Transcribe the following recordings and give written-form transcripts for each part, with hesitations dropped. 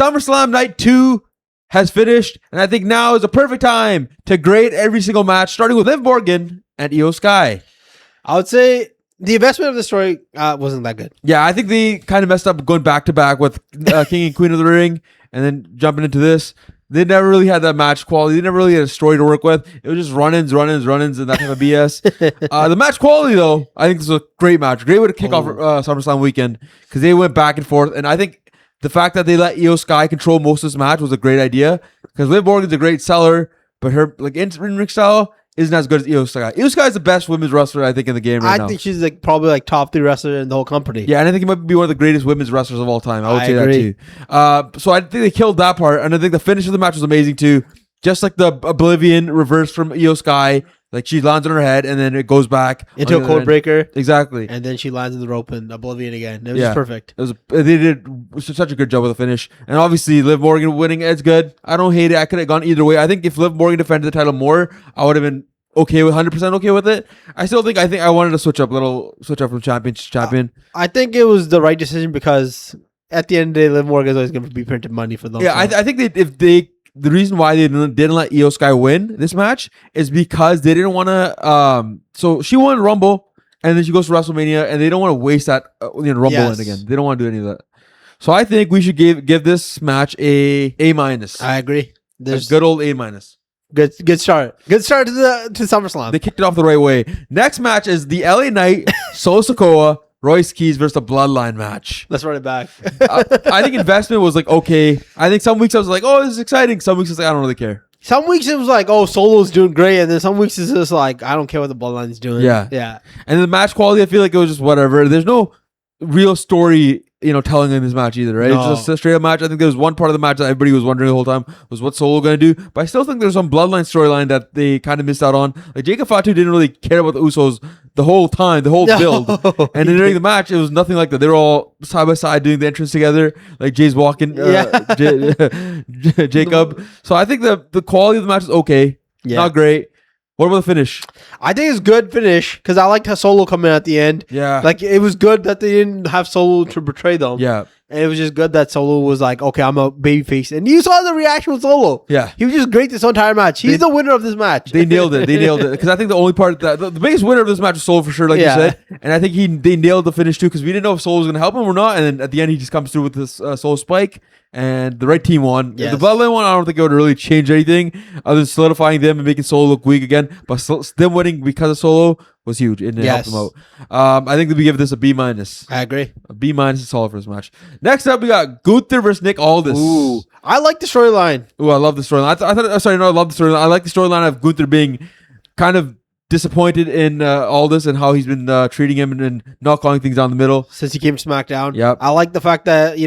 SummerSlam Night 2 has finished, and I think now is a perfect time to grade every single match, starting with Liv Morgan and Io Sky. I would say the investment of the story wasn't that good. Yeah, I think they kind of messed up going back to back with King and Queen of the Ring, and then jumping into this. They never really had that match quality. They never really had a story to work with. It was just run-ins, and that type of BS. The match quality, though, I think this was a great match. Great way to kick off SummerSlam weekend because they went back and forth, and I think the fact that they let Io Sky control most of this match was a great idea because Liv Morgan's a great seller, but her in-ring style isn't as good as Io Sky. Io Sky is the best women's wrestler, I think, in the game right now. I think she's probably top 3 wrestler in the whole company. Yeah, and I think he might be one of the greatest women's wrestlers of all time. I would say agree. That too. So I think they killed that part, and I think the finish of the match was amazing too. Just like the Oblivion reverse from Io Sky. Like she lands on her head and then it goes back into a code breaker. Exactly. And then she lands in the rope and Oblivion again. It was just perfect. They did such a good job with the finish. And obviously Liv Morgan winning is good. I don't hate it. I could have gone either way. I think if Liv Morgan defended the title more, I would have been 100% okay with it. I think I wanted to switch up from champion to champion. I think it was the right decision because at the end of the day, Liv Morgan is always going to be printing money for them. Yeah, so. I think the reason why they didn't let Io Sky win this match is because they didn't want to. So she won Rumble, and then she goes to WrestleMania, and they don't want to waste that Rumble win again. They don't want to do any of that. So I think we should give this match A-. I agree. There's a good old A-. Good start. Good start to SummerSlam. They kicked it off the right way. Next match is the LA Knight, Solo Sikoa, Royce Keys versus the Bloodline match. Let's run it back. I think investment was okay. I think some weeks I was like, oh, this is exciting. Some weeks I was like, I don't really care. Some weeks it was like, oh, Solo's doing great. And then some weeks it's just like, I don't care what the Bloodline's doing. Yeah. And the match quality, I feel like it was just whatever. There's no real story, telling in this match either, right? No. It's just a straight up match. I think there was one part of the match that everybody was wondering the whole time was what Solo going to do. But I still think there's some Bloodline storyline that they kind of missed out on. Like Jacob Fatu didn't really care about the Usos the whole time, the whole build. And then during the match, it was nothing like that. They were all side by side doing the entrance together. Like Jay's walking, Jacob. So I think the quality of the match is okay. Yeah. Not great. What about the finish? I think it's good finish because I liked how Solo come in at the end. Yeah. Like it was good that they didn't have Solo to betray them. Yeah. And it was just good that Solo was like, okay, I'm a babyface. And you saw the reaction with Solo. Yeah. He was just great this entire match. He's the winner of this match. They nailed it. Because I think the only part that the biggest winner of this match was Solo for sure, like you said. And I think they nailed the finish too because we didn't know if Solo was going to help him or not. And then at the end, he just comes through with this Solo spike. And the right team won. Yes. The Bloodline one, I don't think it would really change anything other than solidifying them and making Solo look weak again. But them winning because of Solo was huge and it helped them out. I think that we give this a B-. I agree. A B- is solid for this match. Next up, we got Gunther versus Nick Aldis. Ooh, I like the storyline. Ooh, I love the storyline. I love the storyline. I like the storyline of Gunther being kind of disappointed in Aldis and how he's been treating him and not calling things down the middle since he came to SmackDown. Yep. I like the fact that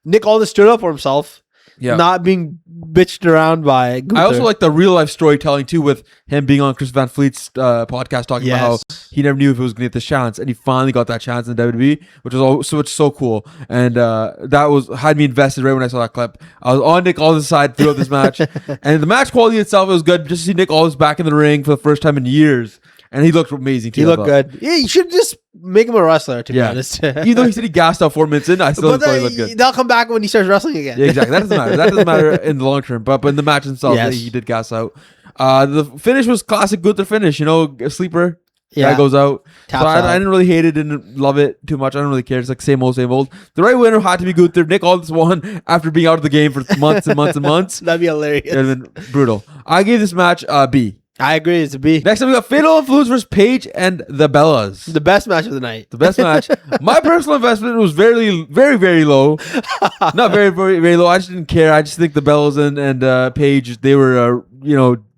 Nick Aldis stood up for himself, not being bitched around by Gunther. I also like the real life storytelling too, with him being on Chris Van Fleet's podcast talking about how he never knew if he was going to get this chance, and he finally got that chance in WWE, which was so cool. And that had me invested right when I saw that clip. I was on Nick Aldis' side throughout this match, and the match quality itself was good. Just to see Nick Aldis back in the ring for the first time in years. And he looked amazing too. He looked good. Yeah, you should just make him a wrestler, to be honest. Even though he said he gassed out 4 minutes in, I still thought he looked good. They'll come back when he starts wrestling again. Yeah, exactly. That doesn't matter. That doesn't matter in the long term. But in the match himself, he did gas out. The finish was classic Gunther finish. A sleeper. Guy goes out. I didn't really hate it. Didn't love it too much. I don't really care. It's like same old, same old. The right winner had to be Gunther. Nick Aldis won after being out of the game for months and months and months. That'd be hilarious. It would have been brutal. I gave this match B. I agree. It's a B. Next up, we got Fatal Influence versus Paige and the Bellas. The best match of the night. The best match. My personal investment was very, very, very low. Not very, very, very low. I just didn't care. I just think the Bellas and Paige, they were,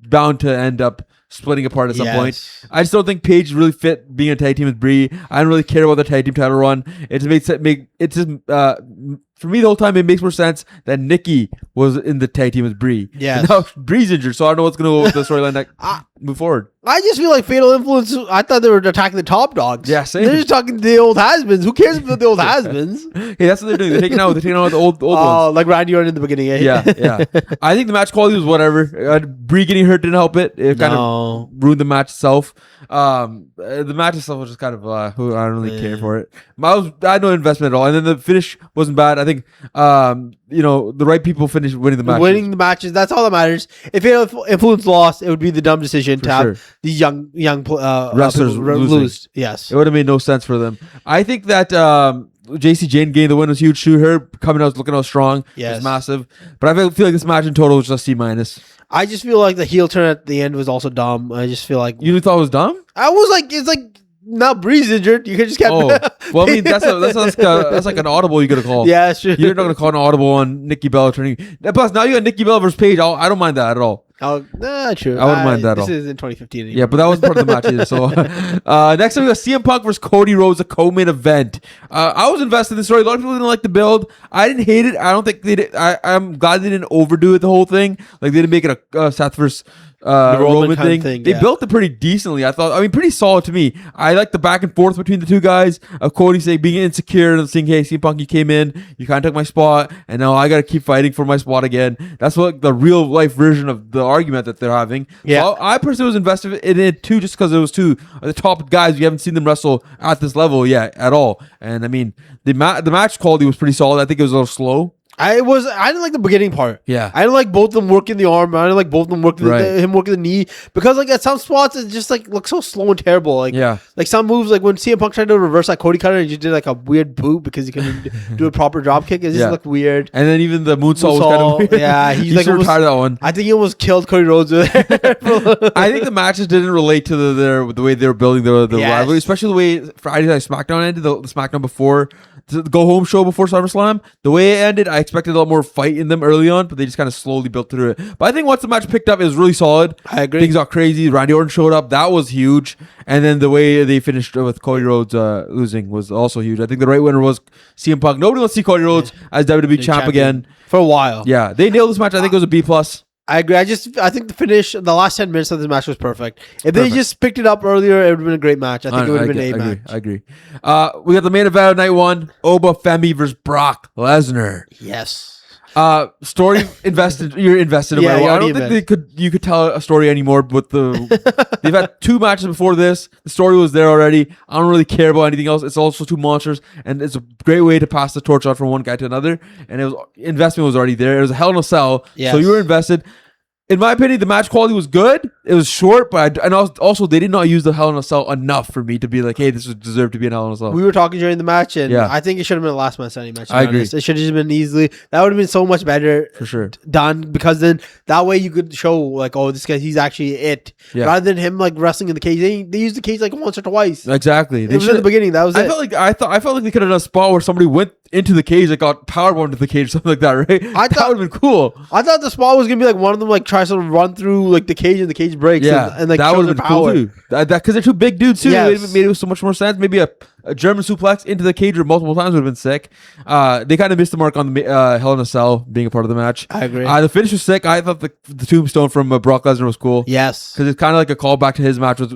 bound to end up splitting apart at some point. I just don't think Paige really fit being a tag team with Brie. I don't really care about the tag team title run. It just for me the whole time it makes more sense that Nikki was in the tag team with Brie. Yeah. Now Brie's injured, so I don't know what's gonna go with the storyline move forward. I just feel like Fatal Influence. I thought they were attacking the top dogs. Yeah, same. They're just talking to the old has-beens. Who cares about the old has-beens? Hey, that's what they're doing. They're taking out the old ones. Oh, like Randy Orton in the beginning. Yeah. I think the match quality was whatever. Brie getting hurt didn't help it. It kind of No. ruined the match itself. The match itself was just kind of I don't really care for it. I had no investment at all, and then the finish wasn't bad. I think the right people finished winning the matches. Winning the matches, that's all that matters. If Influence lost, it would be the dumb decision to have these young wrestlers lose. Yes, it would have made no sense for them. I think that JC Jane getting the win was huge too. Her coming out looking out strong was massive. But I feel like this match in total was just C-. I just feel like the heel turn at the end was also dumb. I just feel like you thought it was dumb. I was like, it's like now Bree's injured. You could just get. Oh, well, I mean that's like an audible you could have called. Yeah, sure. You're not gonna call an audible on Nikki Bella turning. Plus, now you got Nikki Bella versus Paige. I don't mind that at all. True. I wouldn't mind that at all. This is in 2015 anymore. Yeah, but that wasn't part of the match either. So next up we got CM Punk versus Cody Rhodes, a co-main event. I was invested in the story. A lot of people didn't like the build. I didn't hate it. I don't think they did. I'm glad they didn't overdo it, the whole thing. Like they didn't make it a Seth versus Roman thing. They built it pretty decently. I thought. I mean, pretty solid to me. I like the back and forth between the two guys. Of Cody saying being insecure and saying, "Hey, CM Punk, you came in, you kind of took my spot, and now I got to keep fighting for my spot again." That's what the real life version of the argument that they're having. Yeah, so I personally was invested in it too, just because it was two of the top guys. We haven't seen them wrestle at this level yet at all. And I mean, the match quality was pretty solid. I think it was a little slow. I didn't like the beginning part. Yeah. I didn't like both of them working the arm. I didn't like both of them working him working the knee. Because like at some spots it just like looks so slow and terrible. Like like some moves, like when CM Punk tried to reverse that Cody cutter and just did like a weird boot because he couldn't do a proper drop kick. It just looked weird. And then even the moonsault was kind of weird. Yeah, he's like almost tired of that one. I think he almost killed Cody Rhodes with it. I think the matches didn't relate to the way they were building the rivalry, especially the way Friday Night SmackDown ended, the SmackDown before the go home show before SummerSlam. The way it ended, I expected a lot more fight in them early on, but they just kind of slowly built through it. But I think once the match picked up, it was really solid. I agree. Things got crazy. Randy Orton showed up. That was huge. And then the way they finished with Cody Rhodes losing was also huge. I think the right winner was CM Punk. Nobody wants to see Cody Rhodes as WWE champ again. For a while. Yeah. They nailed this match. I think it was a B+. I agree. I think the last 10 minutes of this match was perfect. If they just picked it up earlier, it would have been a great match. I think it would have been a match. I agree. We got the main event of night one: Oba Femi versus Brock Lesnar. Yes. Story invested. You're invested. Yeah, I don't think you could tell a story anymore. With they've had two matches before this. The story was there already. I don't really care about anything else. It's also two monsters, and it's a great way to pass the torch on from one guy to another. And investment was already there. It was a Hell in a Cell, so you were invested. In my opinion, the match quality was good. It was short, but also they did not use the Hell in a Cell enough for me to be like, hey, this would deserve to be an Hell in a Cell. We were talking during the match, and I think it should have been a last man standing match. I agree. It should have just been easily. That would have been so much better for sure done, because then that way you could show like, oh, this guy, he's actually it, rather than him like wrestling in the cage. They used the cage like once or twice. Exactly. It was in the beginning. That was it. I felt like they could have done a spot where somebody went into the cage, that got powerbombed into the cage, or something like that, right? That would have been cool. I thought the spot was gonna be like one of them like tries to run through like the cage and the cage breaks. And like that would have been cool too. That because they're two big dudes too. Yes. It made so much more sense. Maybe a German suplex into the cage multiple times would have been sick. They kind of missed the mark on the Hell in a Cell being a part of the match. I agree. The finish was sick. I thought the tombstone from Brock Lesnar was cool. Yes, because it's kind of like a callback to his match with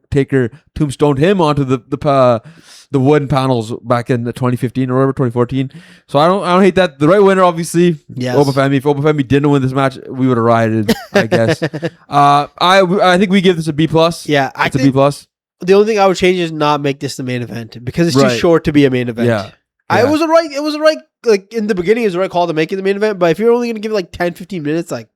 Taker tombstoned him onto the wooden panels back in 2015 or whatever, 2014. So I don't hate that. The right winner, obviously, Oba Femi. If Oba Femi didn't win this match, we would have rioted, I guess. I think we give this a B+. Yeah, it's a B+. The only thing I would change is not make this the main event, because it's too short to be a main event. Yeah. It was a right, like in the beginning, it was the right call to make it the main event. But if you're only going to give it like 10, 15 minutes, like.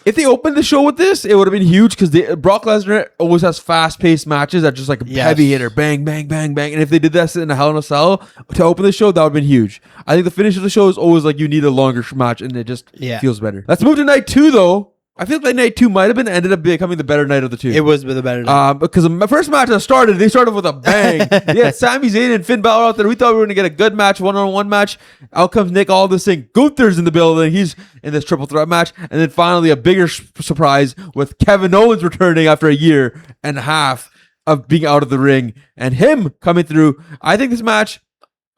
If they opened the show with this, it would have been huge, because Brock Lesnar always has fast-paced matches that just like a heavy hitter, bang, bang, bang, bang. And if they did that in a Hell in a Cell to open the show, that would have been huge. I think the finish of the show is always like you need a longer match, and it just feels better. Let's move to night two, though. I feel like night two might have ended up becoming the better night of the two. It was the better night. Because the first match that started, they started with a bang. Yeah, Sami Zayn and Finn Balor out there. We thought we were going to get a good match, one-on-one match. Out comes Nick Aldis saying Gunther's in the building. He's in this triple threat match. And then finally a bigger surprise with Kevin Owens returning after a year and a half of being out of the ring and him coming through. I think this match,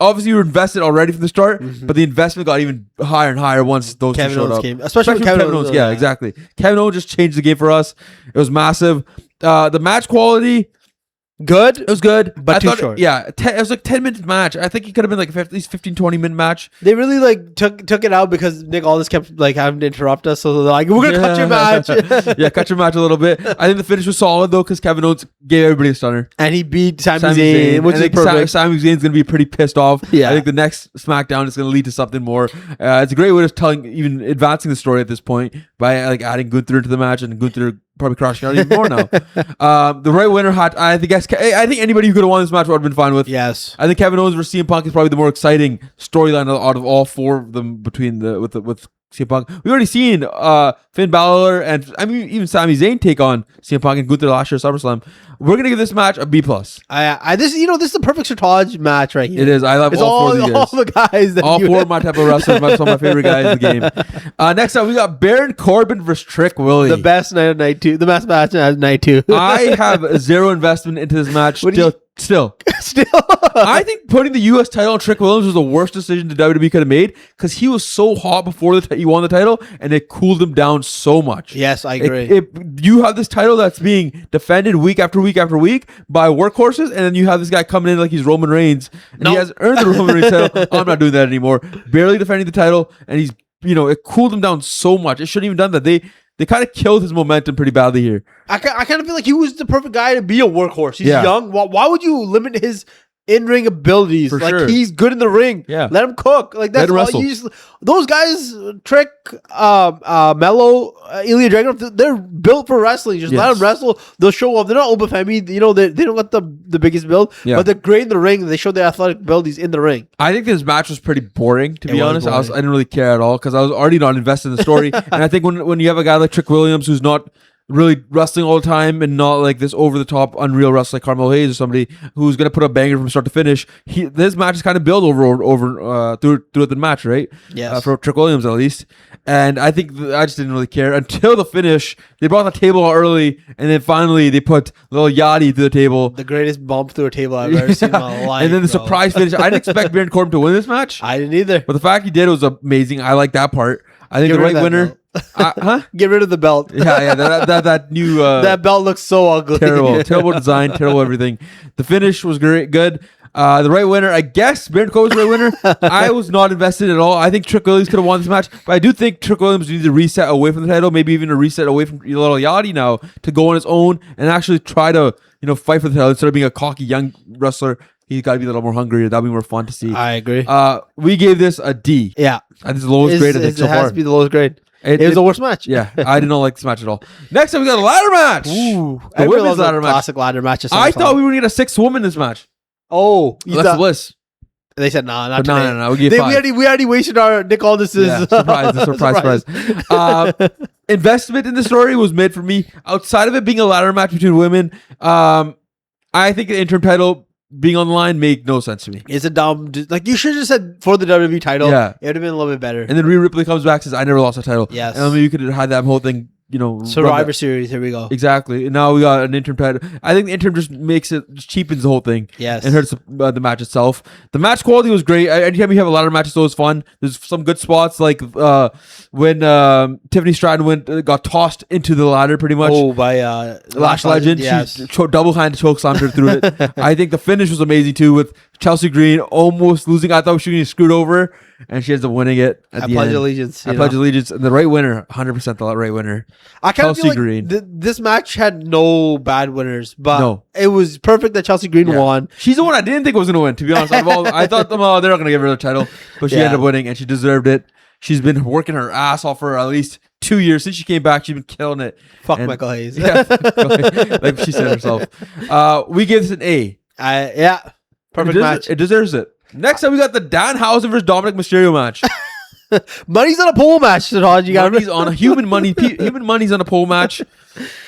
obviously, you were invested already from the start, but the investment got even higher and higher once those two showed up. Especially when Kevin Owens. Yeah, exactly. Kevin Owens just changed the game for us. It was massive. The match quality, Good. It was good, but too short. Yeah, it was like 10 minute match. I think it could have been like at least 15-20 minute match. They really like took it out because Nick Aldis kept like having to interrupt us. So they're like, "We're gonna cut your match." Yeah, cut your match a little bit. I think the finish was solid though because Kevin Owens gave everybody a stunner, and he beat Sami Zayn, which is perfect. Sami Zayn's gonna be pretty pissed off. Yeah, I think the next SmackDown is gonna lead to something more. It's a great way of even advancing the story at this point by like adding Gunther into the match, and Gunther probably crashing out even more now. The right winner I think anybody who could have won this match would have been fine with. Yes, I think Kevin Owens versus CM Punk is probably the more exciting storyline out of all four of them with CM Punk. We've already seen Finn Balor and even Sami Zayn take on CM Punk and Gunther last year at SummerSlam. We're gonna give this match a B+. This is the perfect Shortage match right here. It is. I love all four of these all the guys. All four of my type of wrestlers. Some of my favorite guys in the game. Next up, we got Baron Corbin versus Trick Willie. The best night of night 2. The best match of night 2. I have zero investment into this match. Still. I think putting the U.S. title on Trick Williams was the worst decision the WWE could have made because he was so hot before he won the title, and it cooled him down so much. Yes, I agree. You have this title that's being defended week after week after week by workhorses, and then you have this guy coming in like he's Roman Reigns, and he has earned the Roman Reigns title. I'm not doing that anymore. Barely defending the title, and he's it cooled him down so much. It shouldn't even done that. They kind of killed his momentum pretty badly here. I kind of feel like he was the perfect guy to be a workhorse. He's young. Why would you limit his in-ring abilities? For sure. He's good in the ring. Yeah. Let him cook. Like that's Let him all. Those guys, Trick, Mello, Ilya Dragunov, they're built for wrestling. Just let them wrestle. They'll show up. They're not Obafemi. They don't got the biggest build, but they're great in the ring. They show their athletic abilities in the ring. I think this match was pretty boring, to be honest. I didn't really care at all because I was already not invested in the story. And I think when you have a guy like Trick Williams who's not really wrestling all the time and not like this over-the-top unreal wrestler like Carmelo Hayes or somebody who's going to put a banger from start to finish, this match is kind of built throughout the match, right? Yes. For Trick Williams at least. And I think I just didn't really care until the finish. They brought the table out early, and then finally they put little Yachty to the table. The greatest bump through a table I've ever seen in my life. And then the surprise finish. I didn't expect Baron Corbin to win this match. I didn't either. But the fact he did was amazing. I like that part. I think the right winner... Get rid of the belt. Yeah, that new that belt looks so ugly. Terrible design, terrible everything. The finish was good. The right winner, I guess Baron Corbin's the right winner. I was not invested at all. I think Trick Williams could have won this match, but I do think Trick Williams needs to reset away from the title, maybe even a reset away from little Yachty now to go on his own and actually try to fight for the title instead of being a cocky young wrestler. He's got to be a little more hungry. That'd be more fun to see. I agree. We gave this a D. Yeah, I think it's the lowest grade. I think so far. It has to be the lowest grade. It was the worst match. Yeah, I did not like this match at all. Next up, we got a ladder match. Ooh, the women's ladder match. Classic ladder match. I thought we were going to get a 6th woman in this match. Oh, Alexa Bliss. They said, not today. No. We already wasted our Nick Aldis's surprise. Investment in the story was made for me. Outside of it being a ladder match between women, I think the interim title being on the line made no sense to me. It's a dumb... Like, you should have just said for the WWE title. Yeah. It would have been a little bit better. And then Rhea Ripley comes back and says, I never lost a title. Yes. And you could have had that whole thing, Survivor Series, here we go. Exactly. And now we got an interim title. I think the interim just cheapens the whole thing. Yes. And hurts the match itself. The match quality was great. Anytime you have a ladder match, it's always fun. There's some good spots, like when Tiffany Stratton got tossed into the ladder pretty much. Oh, by Lash Legend. Yes. She double-handed choke slammed her through it. I think the finish was amazing too, with Chelsea Green almost losing. I thought she was getting screwed over, and she ends up winning it at the end. Pledge allegiance. I pledge allegiance. And the right winner, 100% the right winner. I kind of feel like this match had no bad winners, but it was perfect that Chelsea Green won. She's the one I didn't think was going to win, to be honest. I thought they're not going to give her the title, but she ended up winning, and she deserved it. She's been working her ass off for at least 2 years. Since she came back, she's been killing it. Fuck Michael Hayes. Yeah, like she said herself. We give this an A. Perfect match. It deserves it. Next up, we got the Danhausen versus Dominic Mysterio match. Money's on a pole match, Todd. Money's on a human money. Human money's on a pole match.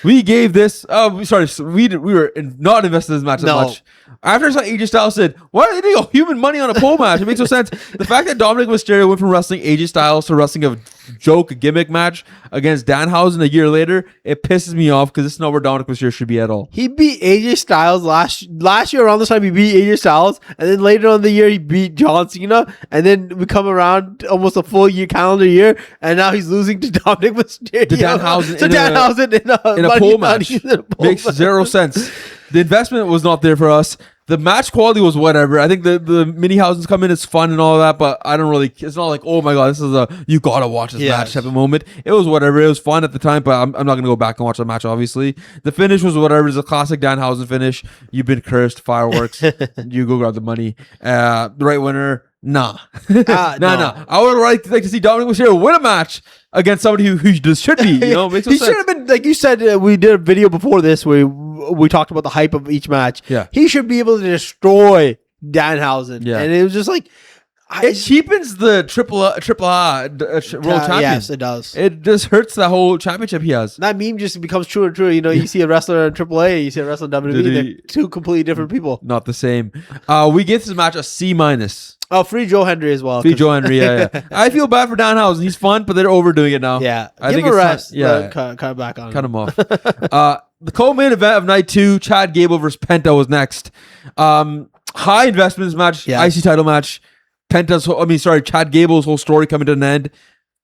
We gave this. We were not invested in this match as much. After I saw AJ Styles said, "Why are they doing human money on a pole match?" It makes no sense. The fact that Dominic Mysterio went from wrestling AJ Styles to wrestling a gimmick match against Danhausen a year later, it pisses me off because this is not where Dominic Mysterio should be at all. He beat AJ Styles last year around this time. He beat AJ Styles, and then later on in the year he beat John Cena, and then we come around almost a full calendar year, and now he's losing to Dominic Mysterio. To Danhausen in a pole match. Makes zero sense. The investment was not there for us. The match quality was whatever. I think the mini houses come in, it's fun and all that, but I don't really. It's not like, oh my god, this is a you gotta watch this match type of moment. It was whatever. It was fun at the time, but I'm not gonna go back and watch the match. Obviously, the finish was whatever. It's a classic Danhausen finish. You've been cursed. Fireworks. You go grab the money. The right winner. Nah. Nah. I would like to see Dominic Mysterio win a match against somebody who just should be. You know, makes no he sense. should have been, like you said. We did a video before this where we talked about the hype of each match. Yeah, he should be able to destroy Danhausen. Yeah, and it was just like it cheapens the triple A world champion. Yes, it does. It just hurts that whole championship he has. That meme just becomes true and true. You know, you see a wrestler in AAA, you see a wrestler in WWE. They're two completely different people. Not the same. We give this match a C-. Oh, free Joe Henry as well. Free Joe Henry, yeah. I feel bad for Danhausen. He's fun, but they're overdoing it now. Yeah. I think him a rest. Cut back on. Cut him off. The co-main event of night 2, Chad Gable versus Penta was next. High investment in this match. Yes. IC title match. Chad Gable's whole story coming to an end.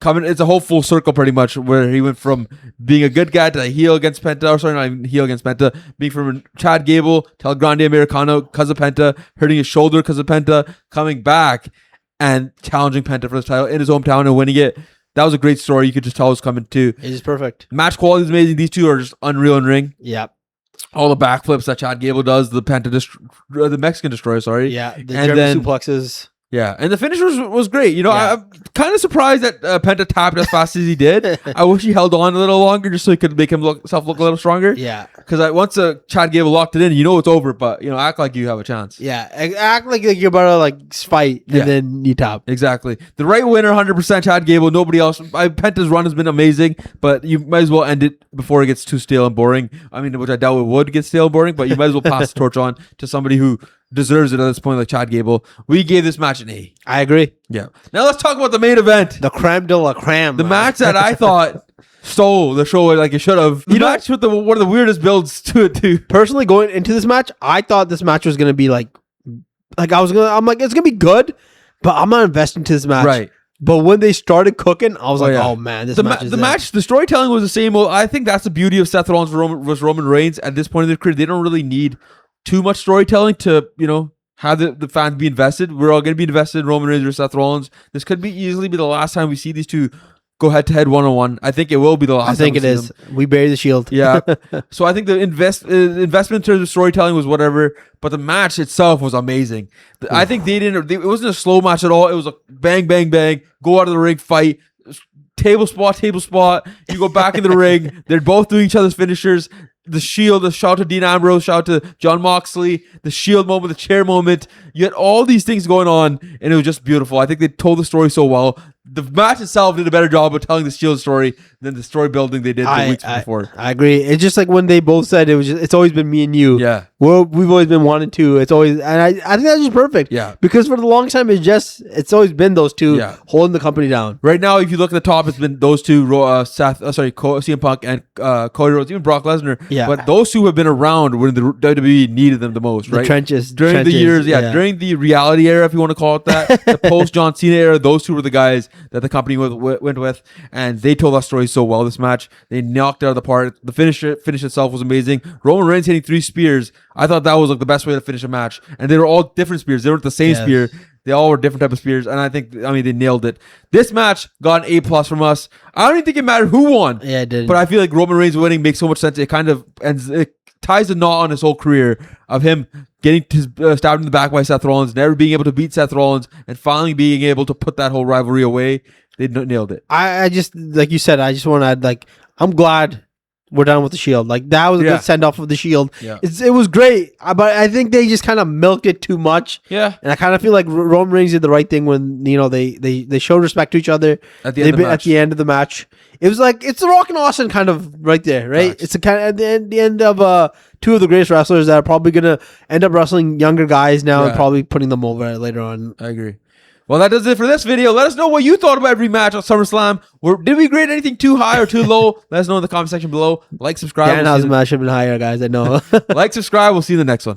It's a whole full circle pretty much, where he went from being a good guy to a heel against Penta, or sorry, not even heel against Penta, being from Chad Gable to El Grande Americano because of Penta, hurting his shoulder because of Penta, coming back and challenging Penta for this title in his hometown and winning it. That was a great story. You could just tell it was coming too. It is perfect. Match quality is amazing. These two are just unreal in ring. Yep. All the backflips that Chad Gable does, the the Mexican Destroyer, sorry. Yeah, the German suplexes. Yeah, and the finish was great. You know, I'm kind of surprised that Penta tapped as fast as he did. I wish he held on a little longer just so he could make himself look a little stronger. Yeah. Because once Chad Gable locked it in, you know it's over, but, you know, act like you have a chance. Yeah, act like you're about to, fight, and then you tap. Exactly. The right winner, 100% Chad Gable, nobody else. Penta's run has been amazing, but you might as well end it before it gets too stale and boring. I mean, which I doubt it would get stale and boring, but you might as well pass the torch on to somebody who deserves it at this point, like Chad Gable. We gave this match an A. I agree. Yeah. Now let's talk about the main event. The creme de la creme. The match that I thought stole the show like it should have. The match with one of the weirdest builds to it too. Personally, going into this match, I thought this match was gonna be I'm like, it's gonna be good, but I'm not investing into this match. Right. But when they started cooking, I was oh man, this match is the match, the storytelling was the same. Well, I think that's the beauty of Seth Rollins versus Roman Reigns at this point in their career. They don't really need too much storytelling to, you know, have the fans be invested. We're all going to be invested in Roman Reigns or Seth Rollins. This could easily be the last time we see these two go head-to-head one-on-one. I think it will be the last time. I think it is. We bury the shield. Yeah. So I think the investment in terms of storytelling was whatever, but the match itself was amazing. I think it wasn't a slow match at all. It was a bang, bang, bang, go out of the ring, fight, table spot. You go back in the ring. They're both doing each other's finishers. The Shield, the shout out to Dean Ambrose, shout out to John Moxley, the Shield moment, the chair moment. You had all these things going on, and it was just beautiful. I think they told the story so well. The match itself did a better job of telling the Shield story than the story building they did the weeks before. I agree. It's just like when they both said it's always been me and you. Yeah. Well, we've always been one and two. It's always, and I think that's just perfect. Yeah. Because for the longest time, it's always been those two holding the company down. Right now, if you look at the top, it's been those two, CM Punk and Cody Rhodes, even Brock Lesnar. Yeah. But those two have been around when the WWE needed them the most, right? The trenches. During the years, during the reality era, if you want to call it that, the post John Cena era, those two were the guys that the company went with, and they told that story so well. This match, they knocked it out of the park. The finish itself was amazing. Roman Reigns hitting 3 spears. I thought that was like the best way to finish a match, and they were all different spears. They weren't the same spear. They all were different type of spears, and I mean, they nailed it. This match got an A+ from us. I don't even think it mattered who won. Yeah, it did. But I feel like Roman Reigns winning makes so much sense. It kind of it ties the knot on his whole career of him getting stabbed in the back by Seth Rollins, never being able to beat Seth Rollins, and finally being able to put that whole rivalry away. They nailed it. I just, like you said, I just want to add, I'm glad we're done with the Shield. Like, that was a good send-off of the Shield. Yeah. It was great, but I think they just kind of milked it too much. Yeah. And I kind of feel like Roman Reigns did the right thing when, you know, they showed respect to each other at the end of the match. It was like, it's the Rock and Austin kind of right there, right? Facts. It's the kind of at the end of two of the greatest wrestlers that are probably going to end up wrestling younger guys now and probably putting them over later on. I agree. Well, that does it for this video. Let us know what you thought about every match on SummerSlam. Did we grade anything too high or too low? Let us know in the comment section below. Like, subscribe. Danhausen match should have been higher, guys. I know. Like, subscribe. We'll see you in the next one.